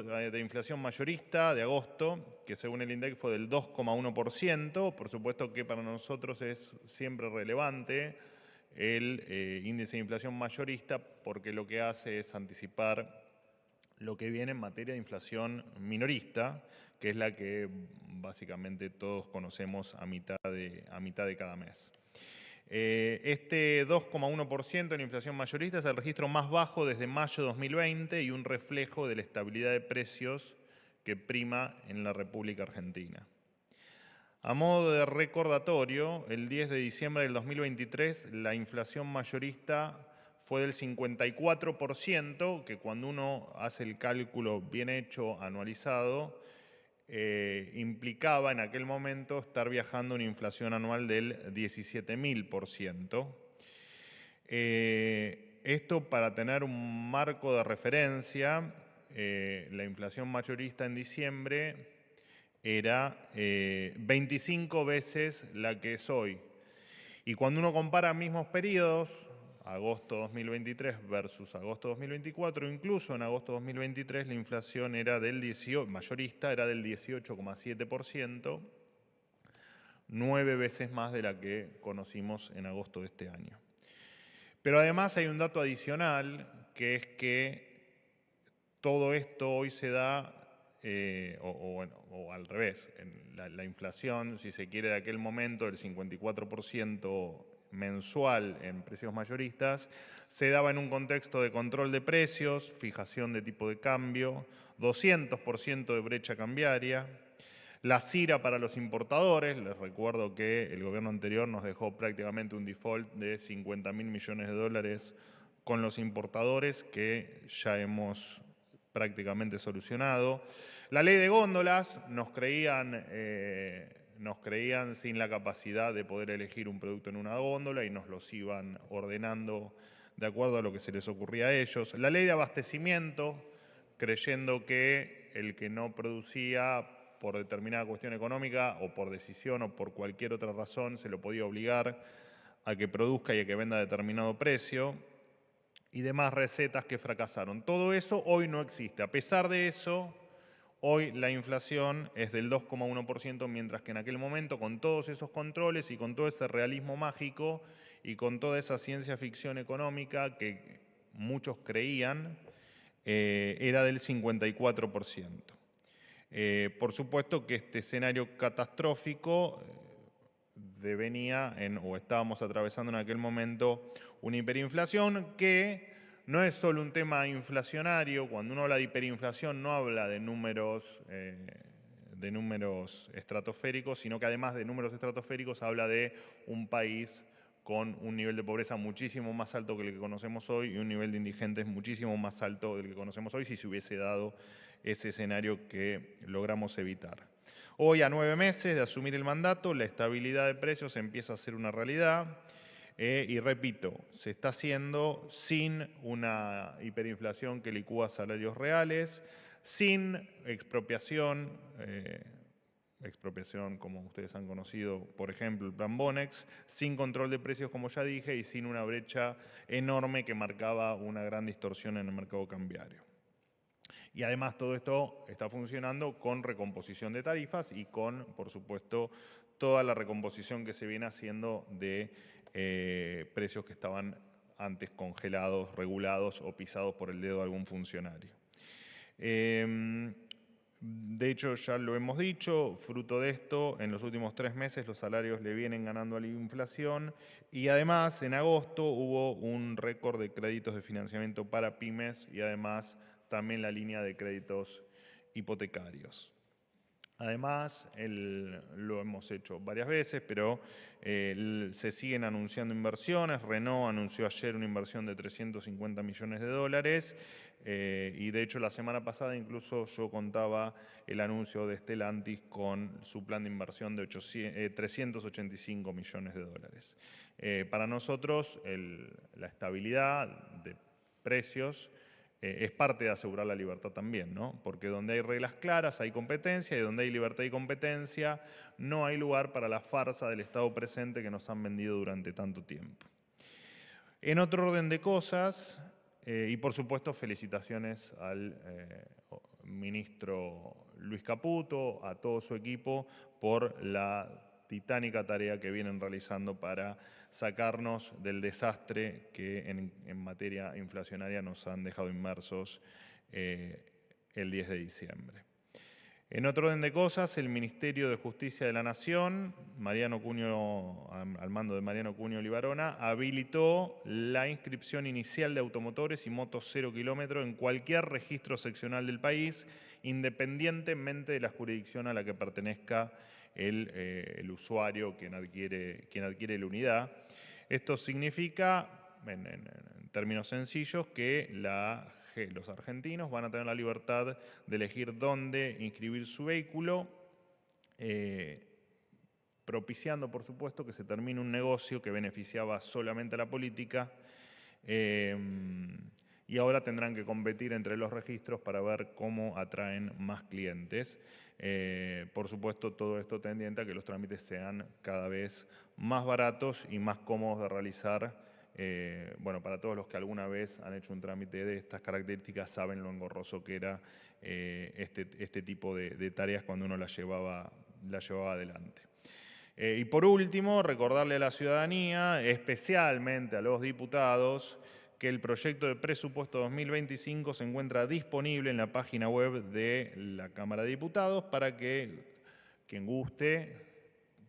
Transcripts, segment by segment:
de inflación mayorista de agosto, que según el INDEC fue del 2,1%. Por supuesto que para nosotros es siempre relevante el índice de inflación mayorista porque lo que hace es anticipar lo que viene en materia de inflación minorista, que es la que básicamente todos conocemos a mitad de cada mes. Este 2,1% en inflación mayorista es el registro más bajo desde mayo de 2020 y un reflejo de la estabilidad de precios que prima en la República Argentina. A modo de recordatorio, el 10 de diciembre del 2023 la inflación mayorista fue del 54%, que cuando uno hace el cálculo bien hecho, anualizado, implicaba en aquel momento estar viajando una inflación anual del 17.000%. Esto para tener un marco de referencia, la inflación mayorista en diciembre era 25 veces la que es hoy. Y cuando uno compara mismos periodos, agosto 2023 versus agosto 2024, incluso en agosto 2023 la inflación era mayorista era del 18,7%, 9 veces más de la que conocimos en agosto de este año. Pero además hay un dato adicional, que es que todo esto hoy se da, o al revés, la inflación, si se quiere, de aquel momento, del 54% mensual en precios mayoristas, se daba en un contexto de control de precios, fijación de tipo de cambio, 200% de brecha cambiaria, la CIRA para los importadores. Les recuerdo que el gobierno anterior nos dejó prácticamente un default de 50.000 millones de dólares con los importadores que ya hemos prácticamente solucionado. La ley de góndolas, nos creían sin la capacidad de poder elegir un producto en una góndola y nos los iban ordenando de acuerdo a lo que se les ocurría a ellos. La ley de abastecimiento, creyendo que el que no producía por determinada cuestión económica o por decisión o por cualquier otra razón se lo podía obligar a que produzca y a que venda a determinado precio, y demás recetas que fracasaron. Todo eso hoy no existe. A pesar de eso, hoy la inflación es del 2,1%, mientras que en aquel momento, con todos esos controles y con todo ese realismo mágico y con toda esa ciencia ficción económica que muchos creían, era del 54%. Por supuesto que este escenario catastrófico devenía o estábamos atravesando en aquel momento una hiperinflación que no es solo un tema inflacionario. Cuando uno habla de hiperinflación no habla de números estratosféricos, sino que además de números estratosféricos habla de un país con un nivel de pobreza muchísimo más alto que el que conocemos hoy y un nivel de indigentes muchísimo más alto del que conocemos hoy si se hubiese dado ese escenario que logramos evitar. Hoy, a 9 meses de asumir el mandato, la estabilidad de precios empieza a ser una realidad. Y repito, se está haciendo sin una hiperinflación que licúa salarios reales, sin expropiación, como ustedes han conocido, por ejemplo, el plan Bonex, sin control de precios, como ya dije, y sin una brecha enorme que marcaba una gran distorsión en el mercado cambiario. Y además todo esto está funcionando con recomposición de tarifas y con, por supuesto, toda la recomposición que se viene haciendo de precios que estaban antes congelados, regulados o pisados por el dedo de algún funcionario. De hecho, ya lo hemos dicho, fruto de esto, en los últimos 3 meses los salarios le vienen ganando a la inflación y además en agosto hubo un récord de créditos de financiamiento para pymes y además también la línea de créditos hipotecarios. Además, lo hemos hecho varias veces, pero se siguen anunciando inversiones. Renault anunció ayer una inversión de 350 millones de dólares y de hecho la semana pasada incluso yo contaba el anuncio de Stellantis con su plan de inversión de 385 millones de dólares. Para nosotros la estabilidad de precios es parte de asegurar la libertad también, ¿no? Porque donde hay reglas claras hay competencia y donde hay libertad y competencia no hay lugar para la farsa del Estado presente que nos han vendido durante tanto tiempo. En otro orden de cosas, y por supuesto felicitaciones al ministro Luis Caputo, a todo su equipo, por la titánica tarea que vienen realizando para sacarnos del desastre que en materia inflacionaria nos han dejado inmersos el 10 de diciembre. En otro orden de cosas, el Ministerio de Justicia de la Nación, al mando de Mariano Cunio Libarona, habilitó la inscripción inicial de automotores y motos 0 kilómetro en cualquier registro seccional del país, independientemente de la jurisdicción a la que pertenezca el usuario, quien adquiere la unidad. Esto significa, en términos sencillos, que los argentinos van a tener la libertad de elegir dónde inscribir su vehículo, propiciando, por supuesto, que se termine un negocio que beneficiaba solamente a la política, y ahora tendrán que competir entre los registros para ver cómo atraen más clientes. Por supuesto, todo esto tendiente a que los trámites sean cada vez más baratos y más cómodos de realizar. Bueno, para todos los que alguna vez han hecho un trámite de estas características saben lo engorroso que era este tipo de tareas cuando uno las llevaba adelante. Y por último, recordarle a la ciudadanía, especialmente a los diputados, que el proyecto de presupuesto 2025 se encuentra disponible en la página web de la Cámara de Diputados para que quien guste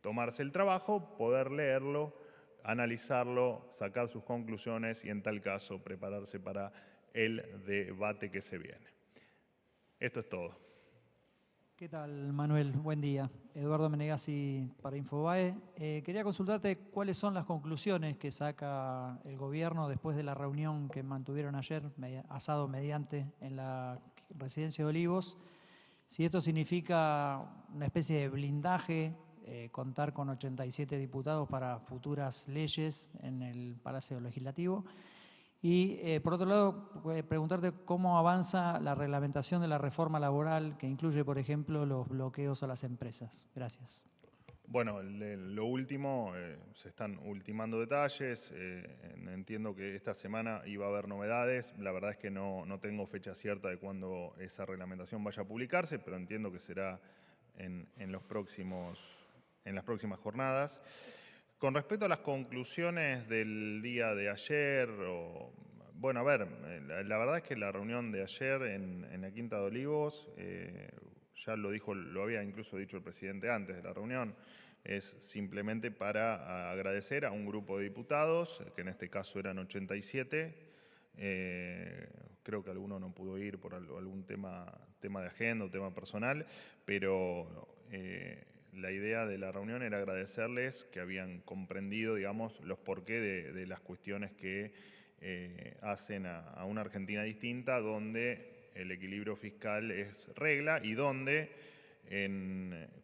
tomarse el trabajo, poder leerlo, analizarlo, sacar sus conclusiones y en tal caso prepararse para el debate que se viene. Esto es todo. ¿Qué tal, Manuel? Buen día. Eduardo Menegazzi para Infobae. Quería consultarte cuáles son las conclusiones que saca el gobierno después de la reunión que mantuvieron ayer, asado mediante, en la residencia de Olivos. Si esto significa una especie de blindaje, contar con 87 diputados para futuras leyes en el Palacio Legislativo. Y por otro lado, preguntarte cómo avanza la reglamentación de la reforma laboral que incluye, por ejemplo, los bloqueos a las empresas. Gracias. Bueno, lo último, se están ultimando detalles. Entiendo que esta semana iba a haber novedades. La verdad es que no tengo fecha cierta de cuándo esa reglamentación vaya a publicarse, pero entiendo que será en las próximas jornadas. Con respecto a las conclusiones del día de ayer, bueno, a ver, la verdad es que la reunión de ayer en la Quinta de Olivos, ya lo había incluso dicho el presidente antes de la reunión, es simplemente para agradecer a un grupo de diputados, que en este caso eran 87, creo que alguno no pudo ir por algún tema de agenda o tema personal, pero la idea de la reunión era agradecerles que habían comprendido, digamos, los porqué de las cuestiones que hacen a una Argentina distinta, donde el equilibrio fiscal es regla y donde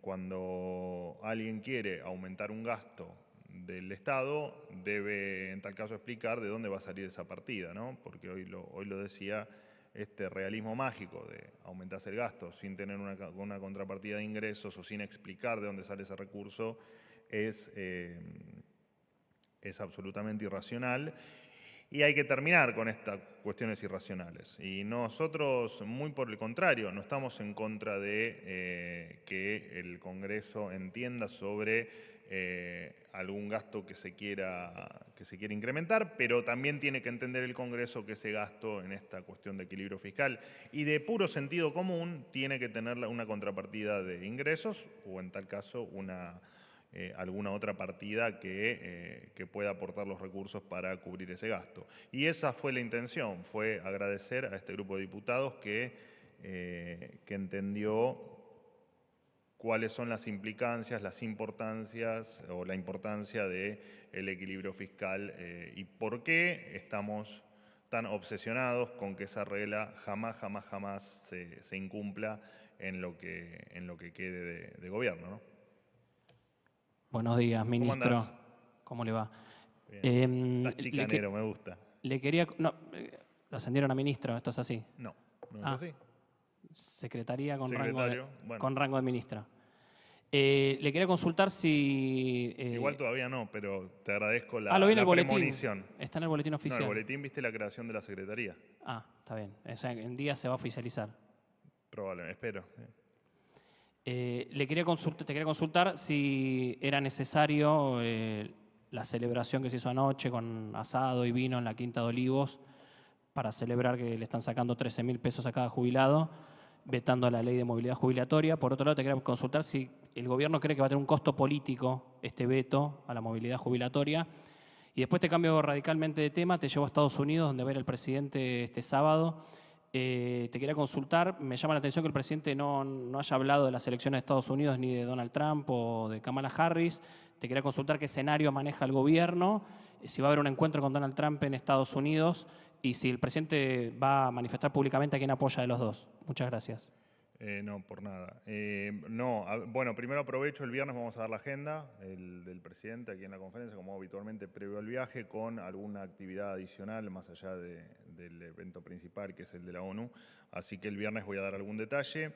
cuando alguien quiere aumentar un gasto del Estado, debe en tal caso explicar de dónde va a salir esa partida, ¿no? Porque hoy lo decía, este realismo mágico de aumentarse el gasto sin tener una contrapartida de ingresos o sin explicar de dónde sale ese recurso es absolutamente irracional. Y hay que terminar con estas cuestiones irracionales. Y nosotros, muy por el contrario, no estamos en contra de que el Congreso entienda sobre algún gasto que se quiera incrementar, pero también tiene que entender el Congreso que ese gasto en esta cuestión de equilibrio fiscal y de puro sentido común tiene que tener una contrapartida de ingresos o en tal caso alguna otra partida que pueda aportar los recursos para cubrir ese gasto. Y esa fue la intención, fue agradecer a este grupo de diputados que entendió cuáles son las implicancias, las importancias o la importancia del equilibrio fiscal y por qué estamos tan obsesionados con que esa regla jamás se incumpla en lo que quede de gobierno, ¿no? Buenos días, ministro. ¿Cómo le va? Estás chicanero, me gusta. Le quería... No, lo ascendieron a ministro, ¿esto es así? No es así. Secretaría con Secretario, rango de ministro. Le quería consultar si... Igual todavía no, pero te agradezco la premonición. Está en el boletín oficial. No, el boletín viste la creación de la Secretaría. Está bien. O sea, en día se va a oficializar. probablemente, espero. Te quería consultar si era necesario la celebración que se hizo anoche con asado y vino en la Quinta de Olivos para celebrar que le están sacando 13.000 pesos a cada jubilado, vetando la ley de movilidad jubilatoria. Por otro lado, te quería consultar si el gobierno cree que va a tener un costo político este veto a la movilidad jubilatoria. Y después te cambio radicalmente de tema, te llevo a Estados Unidos, donde va a ir el presidente este sábado. Te quería consultar, me llama la atención que el presidente no haya hablado de las elecciones de Estados Unidos ni de Donald Trump o de Kamala Harris. Te quería consultar qué escenario maneja el gobierno, si va a haber un encuentro con Donald Trump en Estados Unidos y si el presidente va a manifestar públicamente a quién apoya de los dos. Muchas gracias. No, por nada. Bueno, primero aprovecho, el viernes vamos a dar la agenda del presidente aquí en la conferencia, como habitualmente previo al viaje, con alguna actividad adicional más allá del evento principal, que es el de la ONU. Así que el viernes voy a dar algún detalle.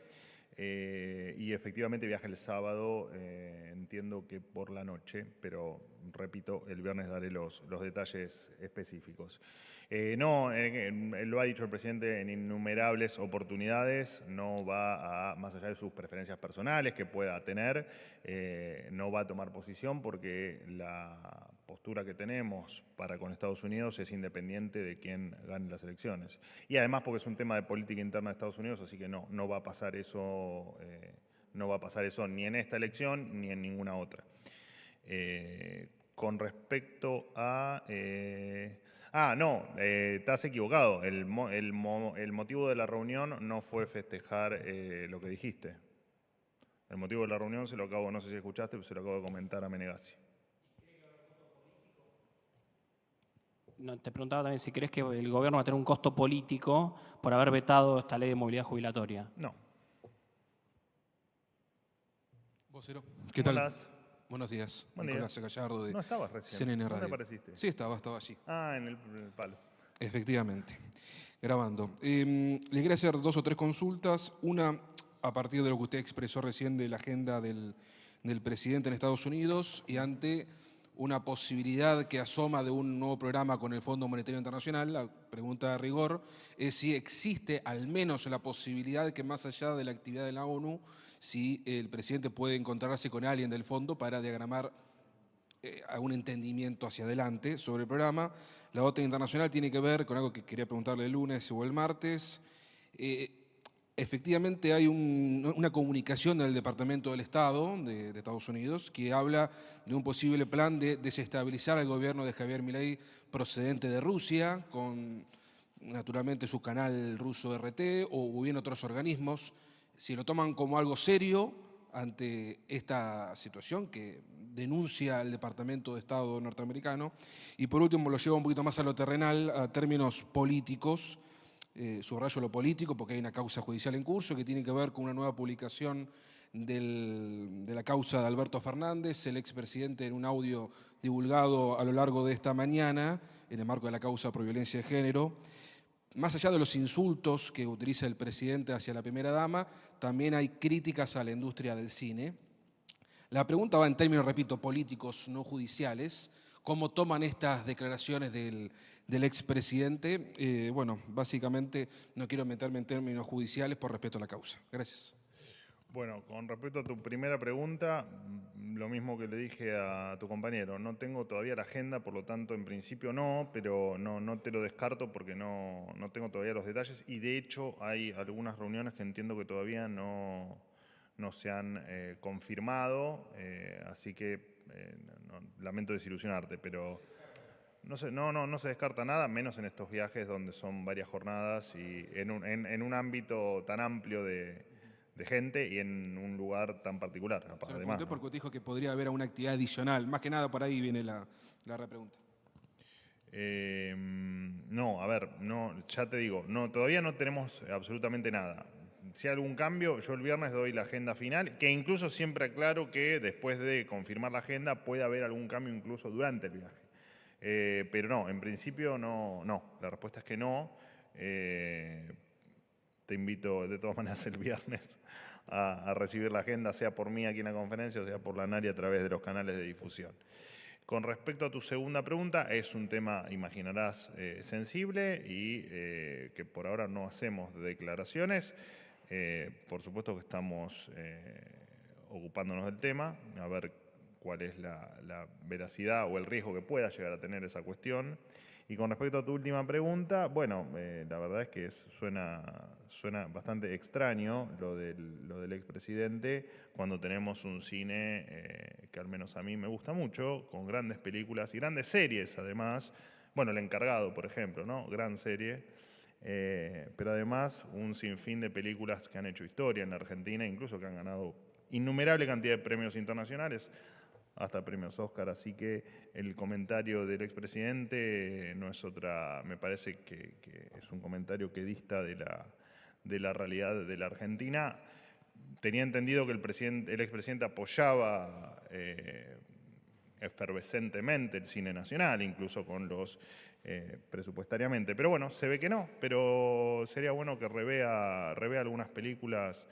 Y efectivamente viaja el sábado, entiendo que por la noche, pero repito, el viernes daré los detalles específicos. Lo ha dicho el presidente en innumerables oportunidades, no va a, más allá de sus preferencias personales que pueda tener, no va a tomar posición porque la postura que tenemos para con Estados Unidos es independiente de quién gane las elecciones. Y además porque es un tema de política interna de Estados Unidos, así que no va a pasar eso, no va a pasar eso ni en esta elección ni en ninguna otra. Con respecto a... estás equivocado. El motivo de la reunión no fue festejar lo que dijiste. El motivo de la reunión se lo acabo, no sé si escuchaste, pero se lo acabo de comentar a Menegazzi. No, te preguntaba también si crees que el gobierno va a tener un costo político por haber vetado esta ley de movilidad jubilatoria. No. Vocero, ¿qué tal? ¿Cómo andás? Buenos días. Buen día. Nicolás Gallardo de No estabas recién. CNN ¿Dónde Radio. apareciste? Sí, estaba allí. En el palo. Efectivamente, grabando. Le quería hacer 2 o 3 consultas. Una, a partir de lo que usted expresó recién de la agenda del presidente en Estados Unidos y ante una posibilidad que asoma de un nuevo programa con el Fondo Monetario Internacional. La pregunta de rigor es si existe al menos la posibilidad de que más allá de la actividad de la ONU, si el presidente puede encontrarse con alguien del fondo para diagramar algún entendimiento hacia adelante sobre el programa. La otra internacional tiene que ver con algo que quería preguntarle el lunes o el martes. Efectivamente hay una comunicación del Departamento del Estado de Estados Unidos que habla de un posible plan de desestabilizar al gobierno de Javier Milei procedente de Rusia, con naturalmente su canal ruso RT o bien otros organismos. Si lo toman como algo serio ante esta situación que denuncia el Departamento de Estado norteamericano. Y por último lo lleva un poquito más a lo terrenal, a términos políticos. Subrayo lo político porque hay una causa judicial en curso que tiene que ver con una nueva publicación de la causa de Alberto Fernández, el expresidente, en un audio divulgado a lo largo de esta mañana en el marco de la causa por violencia de género. Más allá de los insultos que utiliza el presidente hacia la primera dama, también hay críticas a la industria del cine. La pregunta va en términos, repito, políticos, no judiciales. ¿Cómo toman estas declaraciones del expresidente? Bueno, básicamente no quiero meterme en términos judiciales por respeto a la causa. Gracias. Bueno, con respecto a tu primera pregunta, lo mismo que le dije a tu compañero, no tengo todavía la agenda, por lo tanto en principio no, pero no te lo descarto porque no tengo todavía los detalles y de hecho hay algunas reuniones que entiendo que todavía no se han confirmado, así que lamento desilusionarte, pero no se descarta nada, menos en estos viajes donde son varias jornadas y en un ámbito tan amplio de gente y en un lugar tan particular. Se lo Además, pregunté porque usted dijo que podría haber una actividad adicional. Más que nada por ahí viene la repregunta. Ya te digo, todavía no tenemos absolutamente nada. Si hay algún cambio, yo el viernes doy la agenda final, que incluso siempre aclaro que después de confirmar la agenda puede haber algún cambio incluso durante el viaje. Pero no, en principio no. La respuesta es que no. Te invito de todas maneras el viernes a recibir la agenda, sea por mí aquí en la conferencia o sea por la NARI a través de los canales de difusión. Con respecto a tu segunda pregunta, es un tema, imaginarás, sensible y que por ahora no hacemos declaraciones. por supuesto que estamos ocupándonos del tema, a ver cuál es la veracidad o el riesgo que pueda llegar a tener esa cuestión. Y con respecto a tu última pregunta, bueno, la verdad es que suena bastante extraño lo del expresidente cuando tenemos un cine que al menos a mí me gusta mucho, con grandes películas y grandes series además. Bueno, El Encargado, por ejemplo, ¿no? Gran serie. Pero además un sinfín de películas que han hecho historia en la Argentina, incluso que han ganado innumerable cantidad de premios internacionales, hasta premios Oscar, así que el comentario del expresidente no es otra, me parece que es un comentario que dista de la realidad de la Argentina. Tenía entendido que el expresidente apoyaba efervescentemente el cine nacional, incluso con los presupuestariamente, pero bueno, se ve que no, pero sería bueno que revea algunas películas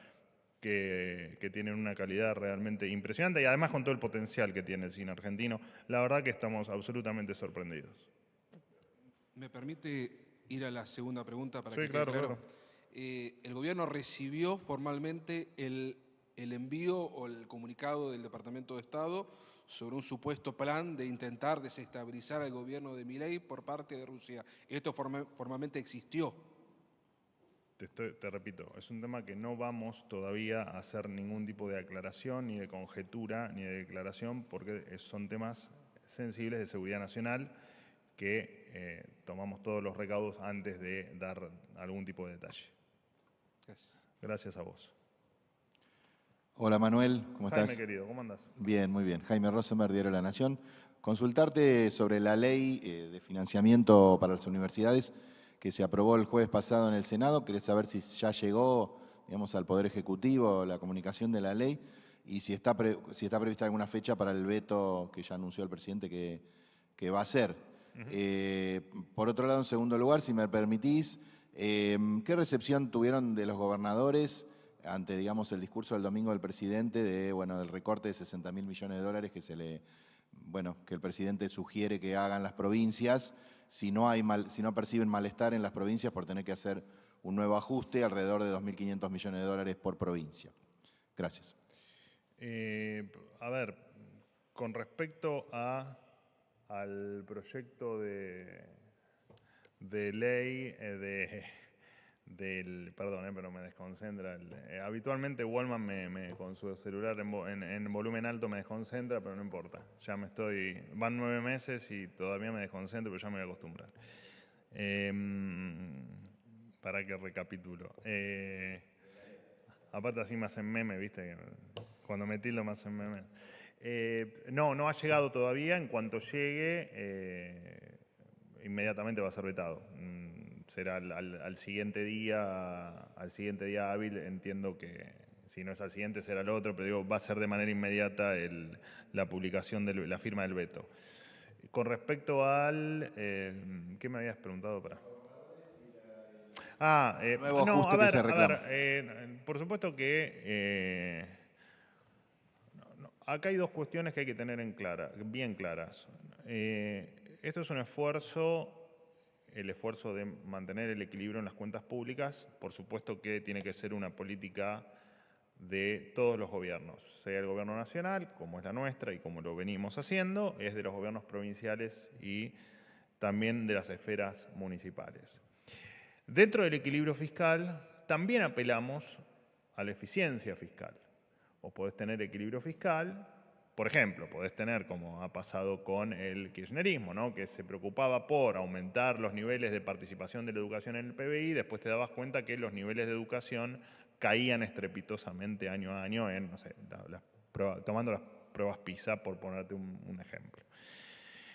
que tienen una calidad realmente impresionante y además con todo el potencial que tiene el cine argentino. La verdad que estamos absolutamente sorprendidos. ¿Me permite ir a la segunda pregunta para Sí, que quede claro, claro? claro. ¿El gobierno recibió formalmente el envío o el comunicado del Departamento de Estado sobre un supuesto plan de intentar desestabilizar al gobierno de Milei por parte de Rusia? ¿Esto formalmente existió? Te repito, es un tema que no vamos todavía a hacer ningún tipo de aclaración, ni de conjetura, ni de declaración, porque son temas sensibles de seguridad nacional que tomamos todos los recaudos antes de dar algún tipo de detalle. Gracias. Gracias a vos. Hola Manuel, ¿cómo Jaime, estás? querido, ¿cómo andás? Bien, muy bien. Jaime Rosenberg, Diario La Nación. Consultarte sobre la ley de financiamiento para las universidades que se aprobó el jueves pasado en el Senado. Quería saber si ya llegó, digamos, al Poder Ejecutivo la comunicación de la ley y si está prevista alguna fecha para el veto que ya anunció el presidente que va a hacer. Por otro lado, en segundo lugar, si me permitís, ¿qué recepción tuvieron de los gobernadores ante, digamos, el discurso del domingo del presidente del recorte de 60.000 millones de dólares que que el presidente sugiere que hagan las provincias si no perciben malestar en las provincias por tener que hacer un nuevo ajuste alrededor de 2.500 millones de dólares por provincia? Gracias. A ver, con respecto al proyecto de ley perdón, pero me desconcentra. Habitualmente Wallman con su celular en volumen alto me desconcentra, pero no importa. Van 9 meses y todavía me desconcentro, pero ya me voy a acostumbrar. Para que recapitulo. Aparte así me hacen meme, ¿viste? Cuando me tildo me hacen meme. No ha llegado todavía. En cuanto llegue, inmediatamente va a ser vetado. Será al siguiente día hábil. Entiendo que si no es al siguiente será el otro, pero digo, va a ser de manera inmediata la publicación de la firma del veto. Con respecto al... ¿qué me habías preguntado? Nuevo ajuste que se reclama. Por supuesto que acá hay dos cuestiones que hay que tener bien claras. Esto es un esfuerzo, el esfuerzo de mantener el equilibrio en las cuentas públicas. Por supuesto que tiene que ser una política de todos los gobiernos, sea el gobierno nacional, como es la nuestra y como lo venimos haciendo, es de los gobiernos provinciales y también de las esferas municipales. Dentro del equilibrio fiscal, también apelamos a la eficiencia fiscal. O podés tener equilibrio fiscal, por ejemplo, podés tener, como ha pasado con el kirchnerismo, ¿no? Que se preocupaba por aumentar los niveles de participación de la educación en el PBI, después te dabas cuenta que los niveles de educación caían estrepitosamente año a año en, no sé, tomando las pruebas PISA, por ponerte un ejemplo.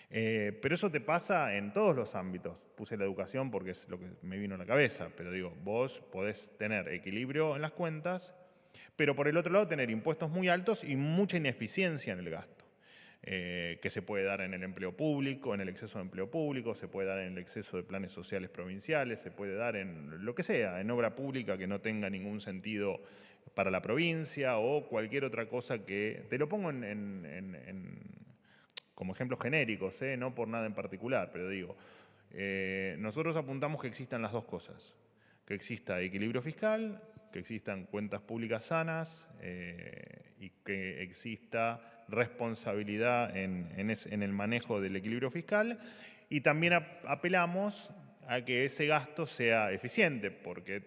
Pero eso te pasa en todos los ámbitos. Puse la educación porque es lo que me vino a la cabeza, pero digo, vos podés tener equilibrio en las cuentas, pero por el otro lado tener impuestos muy altos y mucha ineficiencia en el gasto, que se puede dar en el empleo público, en el exceso de empleo público, se puede dar en el exceso de planes sociales provinciales, se puede dar en lo que sea, en obra pública que no tenga ningún sentido para la provincia o cualquier otra cosa que... Te lo pongo como ejemplos genéricos, no por nada en particular, pero digo, nosotros apuntamos que existan las dos cosas, que exista equilibrio fiscal, que existan cuentas públicas sanas y que exista responsabilidad en el manejo del equilibrio fiscal. Y también apelamos a que ese gasto sea eficiente, porque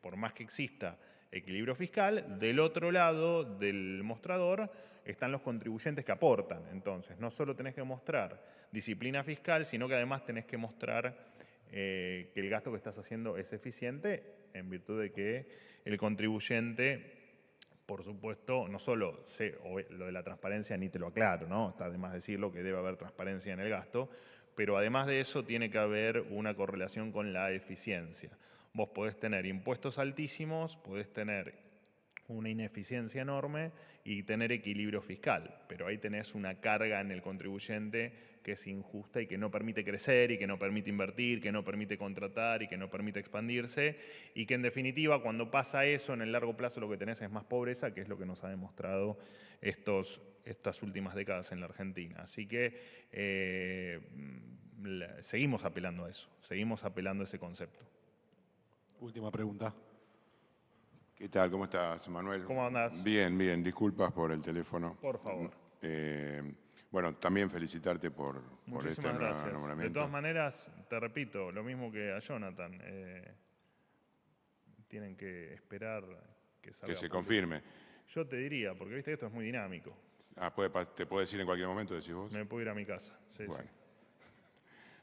por más que exista equilibrio fiscal, del otro lado del mostrador están los contribuyentes que aportan. Entonces, no solo tenés que mostrar disciplina fiscal, sino que además tenés que mostrar que el gasto que estás haciendo es eficiente, en virtud de que el contribuyente, por supuesto, no solo lo de la transparencia ni te lo aclaro, ¿no? Está de más decirlo que debe haber transparencia en el gasto, pero además de eso tiene que haber una correlación con la eficiencia. Vos podés tener impuestos altísimos, podés tener una ineficiencia enorme y tener equilibrio fiscal, pero ahí tenés una carga en el contribuyente que es injusta y que no permite crecer y que no permite invertir, que no permite contratar y que no permite expandirse, y que en definitiva cuando pasa eso en el largo plazo lo que tenés es más pobreza, que es lo que nos ha demostrado estas últimas décadas en la Argentina. Así que seguimos apelando a eso, seguimos apelando a ese concepto. Última pregunta. ¿Qué tal? ¿Cómo estás, Manuel? ¿Cómo andás? Bien, bien. Disculpas por el teléfono. Por favor. Bueno, también felicitarte por Muchísimas gracias. nombramiento. De todas maneras, te repito, lo mismo que a Jonathan. Tienen que esperar que salga. Que se público. confirme. Yo te diría, porque viste que esto es muy dinámico. ¿Te puedo decir en cualquier momento, decís vos? Me puedo ir a mi casa. Sí, Bueno. sí.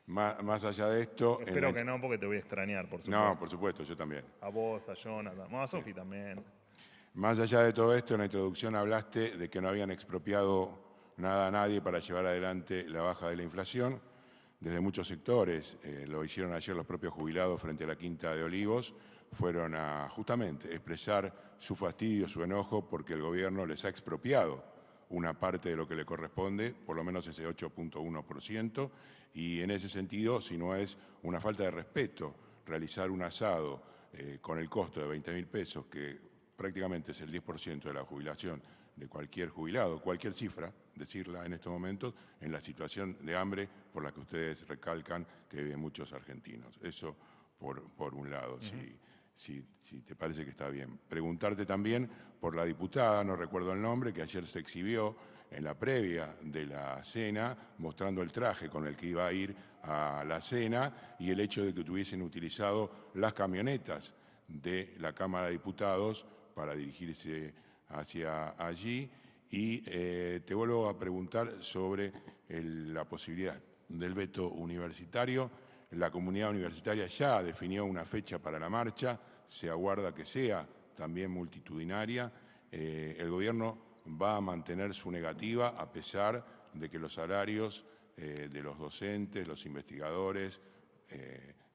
Más allá de esto... Espero que no, porque te voy a extrañar, por supuesto. No, por supuesto, yo también. A vos, a Jonathan, bueno, a Sofi también. Más allá de todo esto, en la introducción hablaste de que no habían expropiado nada a nadie para llevar adelante la baja de la inflación. Desde muchos sectores, lo hicieron ayer los propios jubilados frente a la Quinta de Olivos, fueron a justamente expresar su fastidio, su enojo, porque el gobierno les ha expropiado una parte de lo que le corresponde, por lo menos ese 8.1%, y en ese sentido, si no es una falta de respeto realizar un asado con el costo de 20.000 pesos, que prácticamente es el 10% de la jubilación de cualquier jubilado, cualquier cifra, decirla en estos momentos, en la situación de hambre por la que ustedes recalcan que viven muchos argentinos. Eso por un lado, si te parece que está bien. Preguntarte también por la diputada, no recuerdo el nombre, que ayer se exhibió en la previa de la cena, mostrando el traje con el que iba a ir a la cena y el hecho de que tuviesen utilizado las camionetas de la Cámara de Diputados para dirigirse hacia allí. Y te vuelvo a preguntar sobre la posibilidad del veto universitario. La comunidad universitaria ya definió una fecha para la marcha, se aguarda que sea también multitudinaria. El gobierno va a mantener su negativa a pesar de que los salarios de los docentes, los investigadores,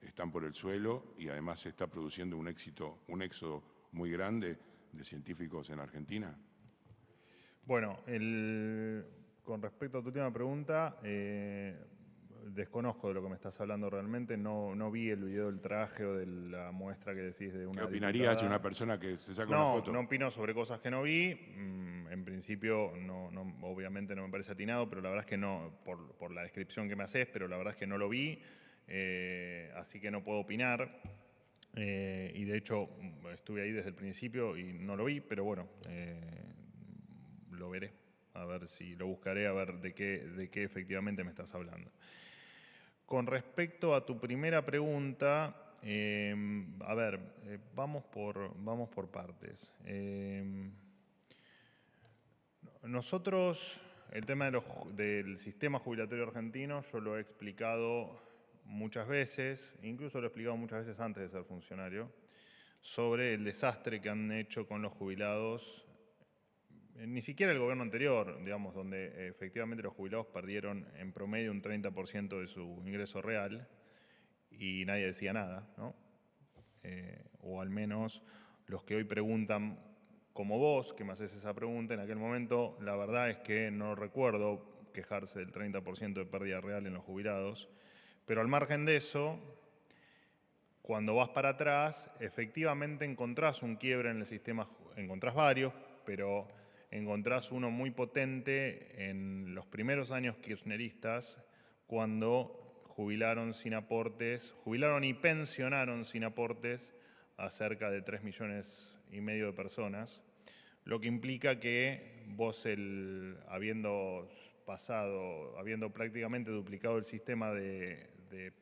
están por el suelo y además se está produciendo un éxodo muy grande de científicos en Argentina. Bueno, con respecto a tu última pregunta, desconozco de lo que me estás hablando realmente, no vi el video del traje o de la muestra que decís de una ¿Qué opinarías diputada. de una persona que se saca una foto? No opino sobre cosas que no vi. En principio, obviamente no me parece atinado, pero la verdad es que no, por la descripción que me haces, pero la verdad es que no lo vi, así que no puedo opinar. Y de hecho, estuve ahí desde el principio y no lo vi, pero bueno, lo veré. A ver si lo buscaré, a ver de qué efectivamente me estás hablando. Con respecto a tu primera pregunta, a ver, vamos por partes. Nosotros, el tema del sistema jubilatorio argentino, yo lo he explicado muchas veces, incluso lo he explicado muchas veces antes de ser funcionario, sobre el desastre que han hecho con los jubilados. Ni siquiera el gobierno anterior, digamos, donde efectivamente los jubilados perdieron en promedio un 30% de su ingreso real y nadie decía nada, ¿no? O al menos los que hoy preguntan, como vos, que me haces esa pregunta, en aquel momento la verdad es que no recuerdo quejarse del 30% de pérdida real en los jubilados, pero al margen de eso, cuando vas para atrás, efectivamente encontrás un quiebre en el sistema, encontrás varios, pero encontrás uno muy potente en los primeros años kirchneristas, cuando jubilaron y pensionaron sin aportes a cerca de 3 millones de personas, lo que implica que vos, habiendo prácticamente duplicado el sistema de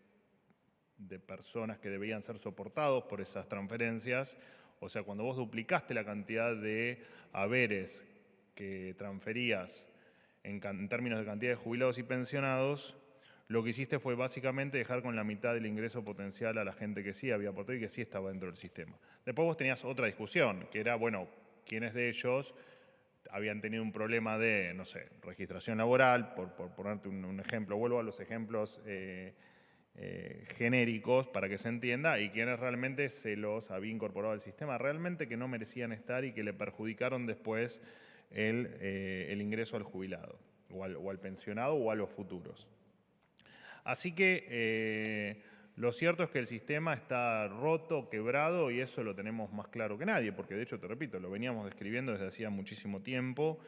personas que debían ser soportados por esas transferencias, o sea, cuando vos duplicaste la cantidad de haberes que transferías en términos de cantidad de jubilados y pensionados, lo que hiciste fue básicamente dejar con la mitad del ingreso potencial a la gente que sí había aportado y que sí estaba dentro del sistema. Después vos tenías otra discusión, que era, bueno, quiénes de ellos habían tenido un problema de, no sé, registración laboral, por ponerte un ejemplo. Vuelvo a los ejemplos genéricos para que se entienda, y quienes realmente se los había incorporado al sistema, realmente que no merecían estar y que le perjudicaron después el ingreso al jubilado, o al pensionado o a los futuros. Así que lo cierto es que el sistema está roto, quebrado, y eso lo tenemos más claro que nadie, porque de hecho, te repito, lo veníamos describiendo desde hacía muchísimo tiempo.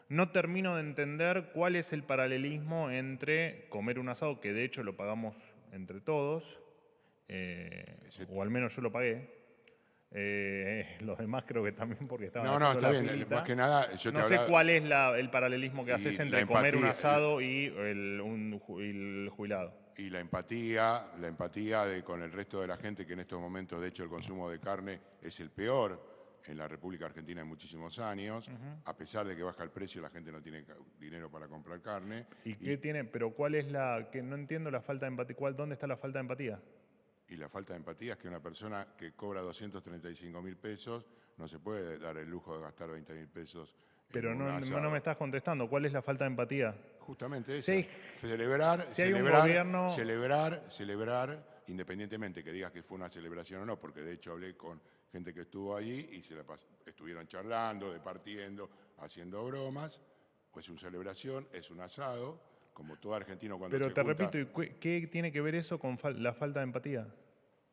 No termino de entender cuál es el paralelismo entre comer un asado, que de hecho lo pagamos entre todos, o al menos yo lo pagué. Los demás creo que también, porque estaban No, haciendo está la bien. filita. Más que nada, yo te No sé hablaba- cuál es el paralelismo que Y haces la entre comer un empatía, asado y el jubilado. Y la empatía con el resto de la gente, que en estos momentos, de hecho, el consumo de carne es el peor en la República Argentina en muchísimos años. A pesar de que baja el precio, la gente no tiene dinero para comprar carne. ¿Y qué tiene? Pero ¿cuál es que no entiendo la falta de empatía? ¿Dónde está la falta de empatía? Y la falta de empatía es que una persona que cobra 235.000 pesos no se puede dar el lujo de gastar 20.000 pesos en Pero un no asado. me estás contestando. ¿Cuál es la falta de empatía? Justamente eso. Sí. Celebrar, Si hay un gobierno- celebrar, independientemente que digas que fue una celebración o no, porque de hecho hablé con gente que estuvo allí y estuvieron charlando, departiendo, haciendo bromas. Pues es una celebración, es un asado, como todo argentino cuando Pero se te junta. repito, ¿y qué tiene que ver eso con la falta de empatía?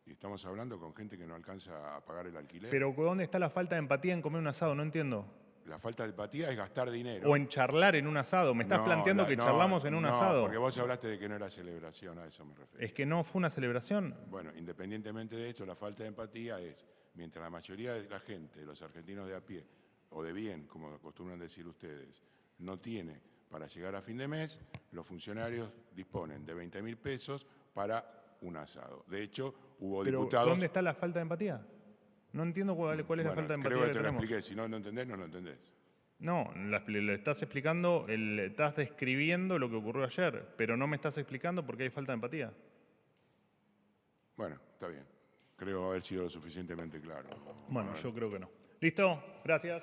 Y estamos hablando con gente que no alcanza a pagar el alquiler. Pero ¿dónde está la falta de empatía en comer un asado? No entiendo. La falta de empatía es gastar dinero. O en charlar en un asado. Me estás No, planteando que no, charlamos en un no, asado. porque vos hablaste de que no era celebración, a eso me refiero. Es que no fue una celebración. Bueno, independientemente de esto, la falta de empatía es, mientras la mayoría de la gente, los argentinos de a pie, o de bien, como acostumbran decir ustedes, no tiene para llegar a fin de mes, los funcionarios disponen de 20.000 pesos para un asado. De hecho, hubo Pero diputados... ¿dónde está la falta de empatía? No entiendo cuál es la Bueno, falta de empatía creo que que te lo tenemos. expliqué. Si no entendés, no lo entendés. No, le estás explicando, estás describiendo lo que ocurrió ayer, pero no me estás explicando por qué hay falta de empatía. Bueno, está bien. Creo haber sido lo suficientemente claro. Bueno, yo creo que no. ¿Listo? Gracias.